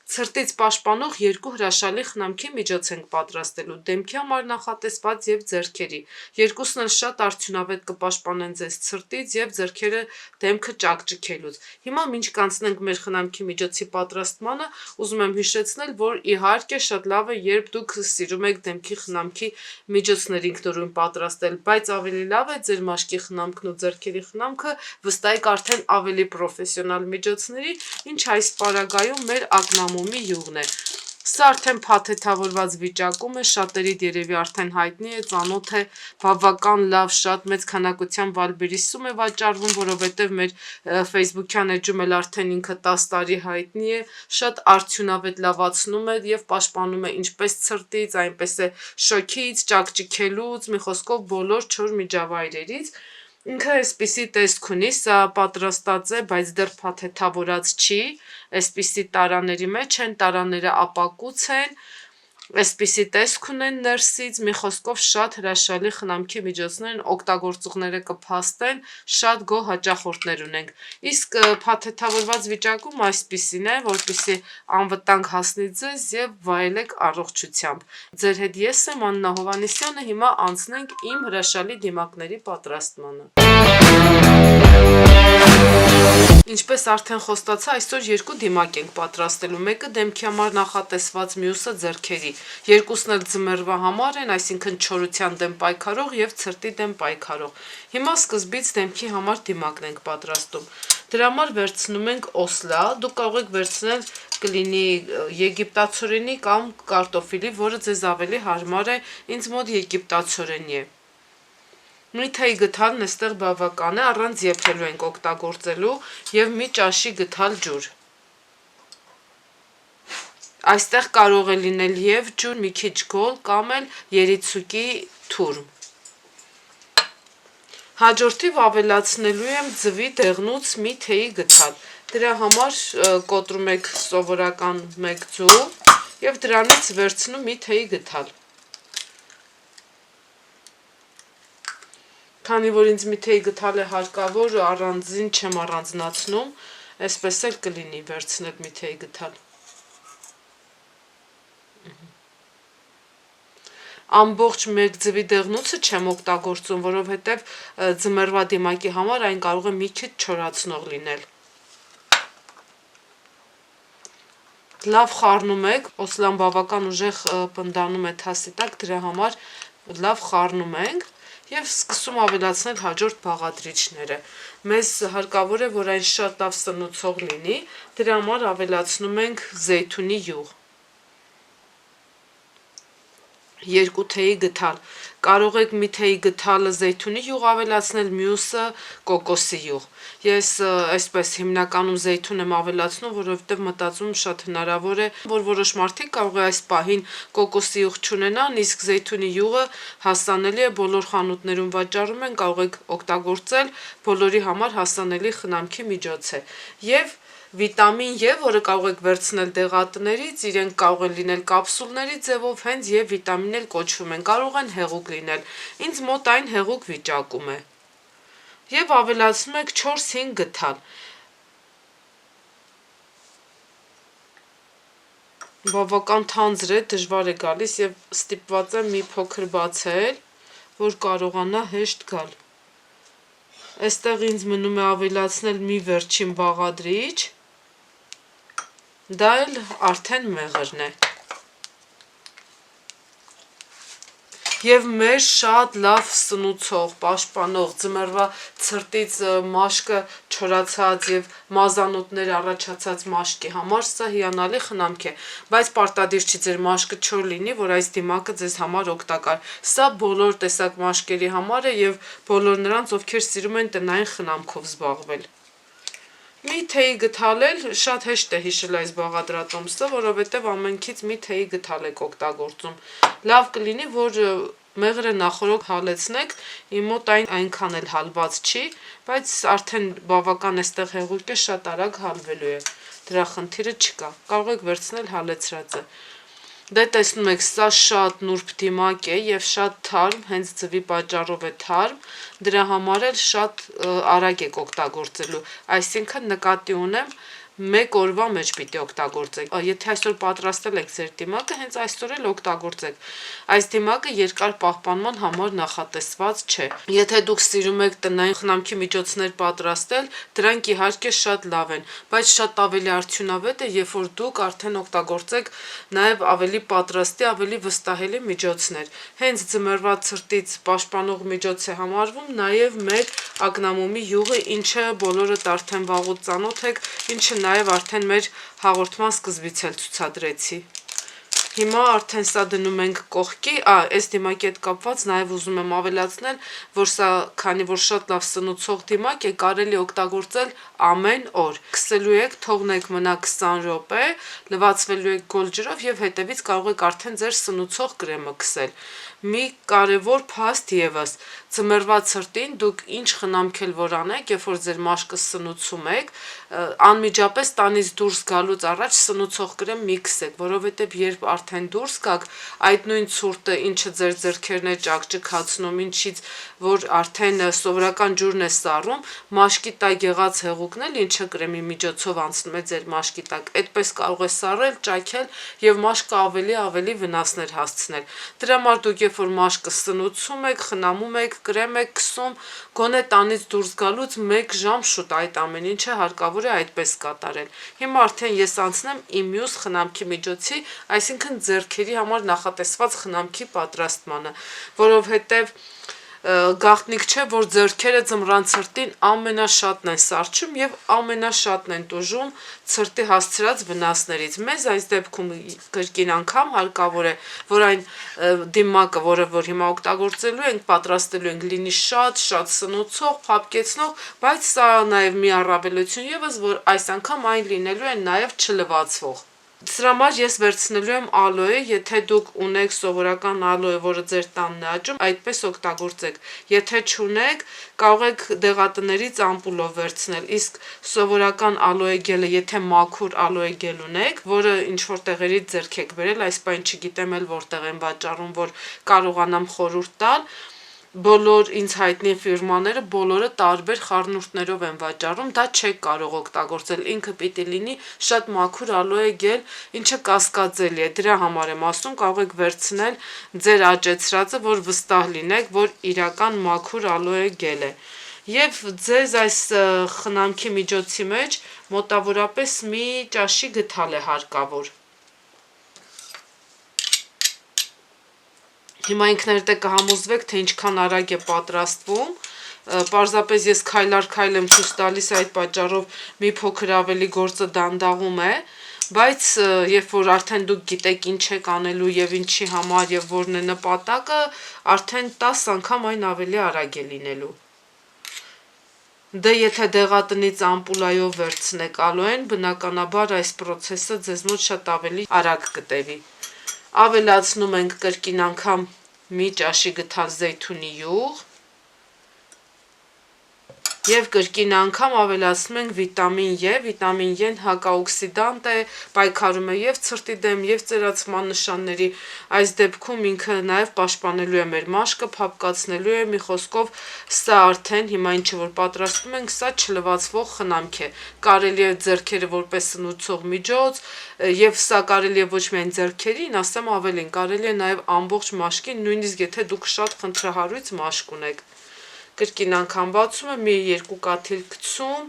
Ցրտից պաշտպանող երկու հրաշալի խնամքի միջոց ենք պատրաստելու՝ դեմքի համար նախատեսված եւ ձեռքերի։ Երկուսն էլ շատ արդյունավետ կպաշտպանեն ձեզ ցրտից եւ ձեռքերը դեմքը ճաքճքելուց։ Հիմա մինչ կանցնենք մեր խնամքի միջոցի պատրաստմանը, ուզում եմ հիշեցնել, որ իհարկե շատ լավ է, երբ դուք սիրում եք դեմքի խնամքի միջոցներ ինքնուրույն պատրաստել, բայց ավելի լավ է ձեր մաշկի խնամքն ու ձեռքերի խնամքը վստահեք արդեն ավելի պրոֆեսիոնալ միջոցների, ինչ այս պարագայում մեր ակնամումի յուղն է։ Սա արդեն փաթեթավորված վիճակում է, շատերիդ երևի արդեն հայտնի է, ծանոթ է, բավական լավ, շատ մեծ քանակությամբ վալբերիսում է վաճառվում, որովհետև մեր Facebook-յան էջում էլ արդեն ինքը 10 տարի հայտնի է, շատ արդյունավետ լավացնում է եւ պաշտպանում է ինչպես ցրտից, այնպես է շոքից, ճաքճքելուց, մի խոսքով բոլոր չոր միջավայրերից։ Ինքը այսպիսի տեսք ունի, սա պատրաստած է, բայց դեռ փաթեթավորած չի, այսպիսի տարաների մեջ են, տարաները ապակուց են, այսպիսի տեսք ունեն ներսից, մի խոսքով շատ հրաշալի խնամքի միջոցներ են, օգտագործողները կփաստեն, շատ գոհ հաճախորդներ ունենք։ Իսկ փաթեթավորված վիճակում այսպիսին է, որպեսզի անվտանգ հասնի ձեզ եւ վայելեք առողջությամբ։ Ձեր հետ ես եմ Աննա Հովհաննիսյանը, հիմա անցնենք իմ հրաշալի դիմակների պատրաստմանը։ Ինչպես արդեն խոստացա, այսօր երկու դիմակ ենք պատրաստելու, մեկը դեմքի համար նախատեսված, մյուսը ձեռքերի։ Երկուսն էլ ձմեռվա համար են, այսինքն չորության դեմ պայքարող եւ ցրտի դեմ պայքարող։ Հիմա սկզբից դեմքի համար դիմակն ենք պատրաստում։ Դրա համար վերցնում ենք օսլա, դուք կարող եք վերցնել կլինի եգիպտացորենի կամ կարտոֆիլի, որը ձեզ ավելի հարմար է, ինձ մոտ եգիպտացորենի է։ Մի թեյ գթալն այստեղ բավական է, առանց եփելու ենք օգտագործելու եւ մի ճաշի գթալ ջուր։ Այստեղ կարող է լինել եւ ջուր, մի քիչ գոլ կամ էլ երիցուկի թուրմ։ Հաջորդիվ ավելացնելու եմ ձվի դեղնուց մի թեյի գթալ։ Դրա համար կոտրում եք սովորական 1 ձու եւ դրանից վերցնում մի թեյի գթալ։ Քանի որ ինձ մի թեյ գթալ է հարկավոր, առանձին չեմ առանձնացնում, այսպես էլ կլինի վերցնել մի թեյ գթալ։ Ամբողջ 1 ձվի դեղնուցը չեմ օգտագործում, որովհետև ձմեռվա դիմակի համար այն կարող է մի քիչ չորացնող լինել։ Լավ խառնում եք, օսլան բավական ուժեղ պնդանում է թասի տակ, դրա համար լավ խառնում ենք եւ սկսում ավելացնել հաջորդ բաղադրիչները։ Մեզ հարկավոր է, որ այն շատ լավ սնուցող լինի, դրա համար ավելացնում ենք զեյթունի յուղ։ 2 թեյի գթալ։ Կարող եք մի թեյի գթալը զեյթունի յուղ ավելացնել, մյուսը կոկոսի յուղ։ Ես այսպես հիմնականում զեյթուն եմ ավելացնում, որովհետև մտածում շատ հնարավոր է, որ որոշ մարդիկ կարող է այս պահին կոկոսի յուղ չունենան, իսկ զեյթունի յուղը հասանելի է, բոլոր խանութներում վաճառում են, կարող եք օգտագործել, բոլորի համար հասանելի խնամքի միջոց է։ Եվ վիտամին E, որը կարող եք վերցնել դեղատներից, իրենք կարող են լինել կապսուլների ձևով, հենց եւ վիտամին էլ կոչվում են, կարող են հեղուկ լինել։ Ինձ մոտ այն հեղուկ վիճակում է։ Եվ ավելացնում եք 4-5 գթալ։ Բավական թանձր է, դժվար է գալիս եւ ստիպված եմ մի փոքր բացել, որ կարողանա հեշտ գալ։ Այստեղ ինձ մնում է ավելացնել մի վերջին բաղադրիչ։ Դա էլ արդեն մեղրն է։ Եվ մեր շատ լավ սնուցող, պաշտպանող, ձմեռվա ցրտից մաշկը չորացած եւ մազանոթներ առաջացած մաշկի համար սա հիանալի խնամք է, բայց պարտադիր չի ձեր մաշկը չոր լինի, որ այս դիմակը ձեզ համար օգտակար։ Սա բոլոր տեսակ մաշկերի համար է եւ բոլոր նրանց, ովքեր սիրում են տնային խնամքով զբաղվել։ Մի թեյի գթալել շատ հեշտ է հիշել այս բաղադրատոմսը, որովհետև ամենքից մի թեյի գթալ եք օգտագործում։ Լավ կլինի, որ մեղրը նախորդ հալեցնեք, իմ մոտ այնքան էլ հալված չի, բայց արդեն բավական էստեղ հեղուկ է, շատ արագ հալվելու է։ Դրա խնդիրը չկա, կարող եք վերցնել հալեցրածը։ Դե տեսնում եք, սա շատ նուրբ դիմակ է եւ շատ թարմ, հենց ձվի պատճառով է թարմ, դրա համար էլ շատ արագ եք օգտագործելու, այսինքն նկատի ունեմ, 1 օրվա մեջ պիտի օգտագործեք։ Եթե այսօր պատրաստել եք ձեր դիմակը, հենց այսօր էլ օգտագործեք։ Այս դիմակը երկար պահպանման համար նախատեսված չէ։ Եթե դուք սիրում եք տնային խնամքի միջոցներ պատրաստել, դրանք իհարկե շատ լավ են, բայց շատ ավելի արդյունավետ է, երբ որ դուք արդեն օգտագործեք նաև ավելի պատրաստի, ավելի վստահելի միջոցներ։ Հենց ձմեռվա ցրտից պաշտպանող միջոց է համարվում նաև մեր ակնամումի յուղը, ինչը բոլորդ արդեն վաղուց ծանոթ եք, ինչը նաև արդեն մեր հաղորդման սկզբից էլ ցուցադրեցի։ Հիմա արդեն սա դնում ենք կողքի, այս դիմակի հետ կապված նաև ուզում եմ ավելացնել, որ սա, քանի որ շատ լավ սնուցող դիմակ է, կարելի օգտագործել ամեն օր։ Քսելու եք, թողնեք մնա 20 րոպե, լվացվելու եք գոլ ջրով եւ հետևից կարող եք արդեն ձեր սնուցող կրեմը քսել։ Մի կարևոր փաստ եւս, ձմեռվա ցրտին դուք ինչ խնամք էլ որ անեք, երբ որ ձեր մաշկը սնուցում եք, անմիջապես տանից դուրս գալուց առաջ սնուցող կրեմ մի քսեք, որովհետեւ երբ արդեն դուրս գաք, այդ նույն ցուրտը, ինչը ձեր ձեռքերն է ճակճկացնում, ինչից որ արդեն սովորական ջուրն է սառում, մաշկի տակ եղած հեղուկն էլ, ինչը կրեմի միջոցով անցնում է ձեր մաշկի տակ, այդպես կարող է սառել, ճաքել եւ մաշկը ավելի վնասներ հասցնել։ Դրա համար դուք երբ որ մաշկը սնուցում եք, խնամում եք, կրեմ եք քսում, գոնե տանից դուրս գալուց 1 ժամ շուտ այդ ամեն ինչը հարկավոր է այդպես կատարել։ Հիմա արդեն ես անցնեմ իմ մյուս խնամքի միջոցի, այսինքն ձեռքերի համար նախատեսված խնամքի պատրաստմանը, որովհետև գաղտնիք չէ, որ ձեռքերը ձմռան ցրտին ամենաշատն են սառչում եւ ամենաշատն են տուժում ցրտի հասցրած վնասներից։ Մեզ այս դեպքում կրկին անգամ հարկավոր է, որ այն դիմակը, որը որ հիմա օգտագործելու ենք, պատրաստելու ենք, լինի շատ սնուցող, փափկեցնող, բայց սա նաեւ մի առավելություն եւս, որ այս անգամ այն լինելու է նաեւ չլվացվող։ Դրա համար ես վերցնելու եմ ալոե, եթե դուք ունեք սովորական ալոե, որը ձեր տանն է աճում, այդպես օգտագործեք։ Եթե չունեք, կարող եք դեղատներից ամպուլով վերցնել, իսկ սովորական ալոե գելը, եթե մաքուր ալոե գել ունեք, որը ինչ որ տեղերից ձեռք եք բերել, այս բան չգիտեմ էլ որտեղ են վաճառում, որ կարողանամ խորհուրդ տալ, բոլոր ինձ հայտնի ֆիրմաները բոլորը տարբեր խառնուրդներով են վաճառում, դա չեք կարող օգտագործել, ինքը պիտի լինի շատ մաքուր ալոե գել, ինչը կասկածելի է, դրա համար եմ ասում, կարող եք վերցնել ձեր աճեցրածը, որ վստահ լինեք, որ իրական մաքուր ալոե գել է։ Եվ ձեզ այս խնամքի միջոցի մեջ մոտավորապես մի ճաշի գթալ է հարկավոր։ Հիմա ինքներդ եք կհամոզվեք, թե ինչքան արագ է պատրաստվում, պարզապես ես քայլ առ քայլ եմ ցույց տալիս, այդ պատճառով մի փոքր ավելի գործը դանդաղում է, բայց երբ որ արդեն դուք գիտեք ինչ եք անելու եւ ինչի համար եւ որն է նպատակը, արդեն 10 անգամ այն ավելի արագ է լինելու։ Դե եթե դեղատնից ամպուլայով վերցնեք ալոեն, բնականաբար այս process-ը ձեզ մոտ շատ ավելի արագ կտևի։ Ավելացնում ենք կրկին անգամ մի ճաշի գթալ զեյթունի յուղ եւ կրկին անգամ ավելացնում ենք վիտամին E, վիտամին E-ն հակաօքսիդանտ է, պայքարում է եւ ցրտի դեմ եւ ծերացման նշանների, այս դեպքում ինքը նաեւ պաշտպանելու է մեր մաշկը, փափկացնելու է, մի խոսքով սա արդեն հիմա ինչը որ պատրաստում ենք, սա չլվացվող խնամք է, կարելի է ձեռքերը որպես սնուցող միջոց եւ սա կարելի է ոչ միայն ձեռքերին, ասեմ ավելին, կարելի է նաեւ ամբողջ մաշկին, նույնիսկ եթե դուք շատ խնդրահարույց մաշկ ունեք։ Կրկին անգամ բացում եմ, մի 2 կաթիլ գցում,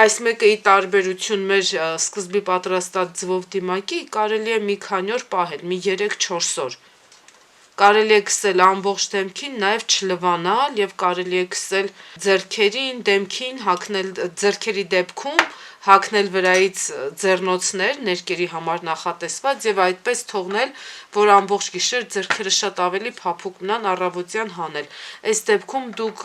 այս մեկը ի տարբերություն մեր սկզբի պատրաստած ձվով դիմակի, կարելի է մի քանի օր պահել, մի 3-4 օր։ Կարելի է քսել ամբողջ դեմքին, նաև չլվանալ եւ կարելի է քսել ձեռքերին, դեմքին, հագնել ձեռքերի դեպքում հագնել վրայից ձեռնոցներ ներկերի համար նախատեսված եւ այդպես թողնել, որ ամբողջ գիշեր ձեռքերը շատ ավելի փափուկ մնան, առավոտյան հանել։ Այս դեպքում դուք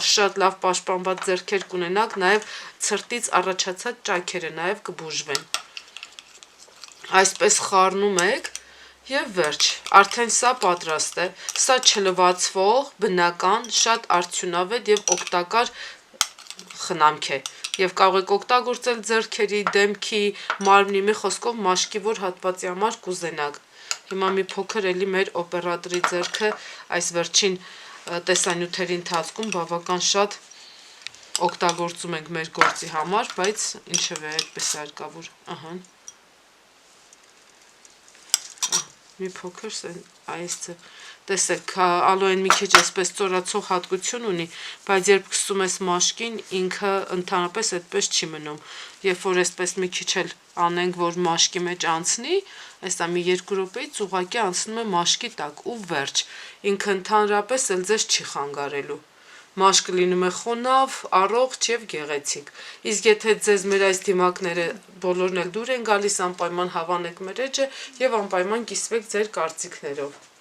շատ լավ պաշտպանված ձեռքեր կունենաք, նաեւ ցրտից առաջացած ճաքերը նաեւ կբուժվեն։ Այսպես խառնում եք եւ վերջ, արդեն սա պատրաստ է, սա չլվացվող, բնական, շատ արդյունավետ եւ օգտակար խնամք է եւ կարող եք օգտագործել ձեռքերի, դեմքի, մարմնի, մի խոսքով մաշկի որ հատվածի համար կուզենաք։ Հիմա մի փոքր էլի մեր օպերատորի ձեռքը այս վերջին տեսանյութերի ընթացքում բավական շատ օգտագործում ենք մեր գործի համար, բայց ինչևէ այդպես է հարկավոր, ահա։ Մի փոքր այս տեսեք, ալոեն մի քիչ այսպես ծորացող հատկություն ունի, բայց երբ կսում ես մաշկին, ինքը ընդհանրապես այդպես չի մնում։ Երբ որ այսպես մի քիչ էլ անենք, որ մաշկի մեջ անցնի, այսա մի 2 րոպեից ուղղակի անցնում է մաշկի տակ ու վերջ։ Ինքը ընդհանրապես էլ ձեզ չի խանգարելու։ Մաշկը լինում է խոնավ, առողջ եւ գեղեցիկ։ Իսկ եթե ձեզ մեր այս դիմակները բոլորն էլ դուր են գալիս, անպայման հավանեք մեր էջը եւ անպայման կիսվեք ձեր կարծիքներով։